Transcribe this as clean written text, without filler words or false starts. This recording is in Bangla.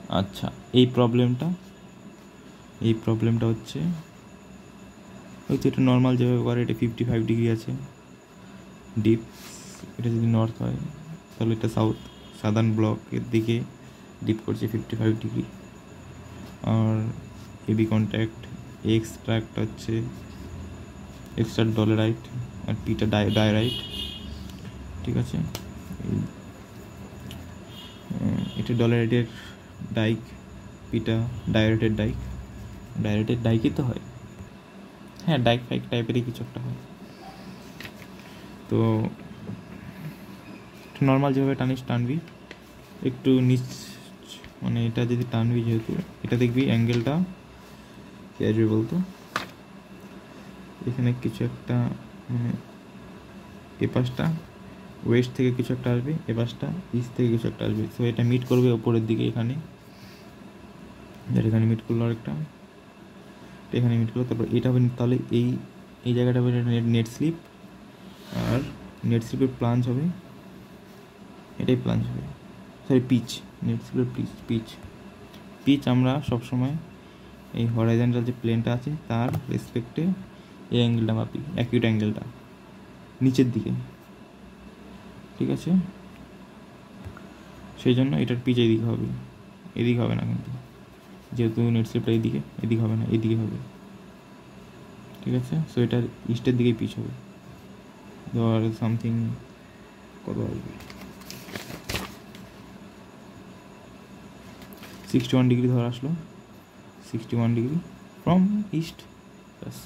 আচ্ছা, এই প্রবলেমটা হচ্ছে হয়তো এটা নর্মাল যেভাবে করে এটা 55 ডিগ্রি আছে ডিপ, এটা যদি নর্থ হয় তাহলে এটা সাদার্ন ব্লকের দিকে ডিপ করছে 55 ডিগ্রি। আর এবি কন্ট্যাক্ট এক্সট্রাক্ট হচ্ছে এক্সট্রাক্ট ডলারাইট আর পিটা ডায়রাইট, ঠিক আছে। এটা ডলারাইটের ডাইক, পিটা ডায়রাইটের ডাইকই তো হয়, হ্যাঁ ডাইক ফাইক টাইপেরই কিছু একটা হয়। তো নর্মাল যেভাবে টানবি একটু নিচ, মানে এটা যদি টানবি যেহেতু এটা দেখবি অ্যাঙ্গেলটা কী আসবে বলতো, এখানে কিছু একটা মানে এ পাশটা ওয়েস্ট থেকে কিছু একটা আসবে, এ পাশটা ইস্ট থেকে কিছু একটা আসবে। সো এটা মিট করবে ওপরের দিকে এখানে মিট করলো, আরেকটা এখানে মিট করলো, তারপর এটা হবে, তাহলে এই জায়গাটা হবে নেট স্লিপ, আর নেট স্লিপের প্লাঞ্জ হবে, এটাই প্লাঞ্জ হবে, সরি পিচ, নেট স্লিপের পিচ আমরা সবসময় এই হরাইজন্টাল যে প্লেনটা আছে তার রেসপেক্টে এই অ্যাঙ্গেলটা মাপি, অ্যাকিউট অ্যাঙ্গেলটা নিচের দিকে, ঠিক আছে। সেই জন্য এটার পিচ এদিকে হবে, এদিকে হবে না কিন্তু, যেহেতু নেট স্লিপটা এদিকে হবে না, এদিকে হবে, ঠিক আছে। সো এটার ইস্টের দিকেই পিচ হবে, ধর সামথিং কত আসবে 61 ডিগ্রি ধর আসলো, 61 ডিগ্রি ফ্রম ইস্ট, ব্যাস।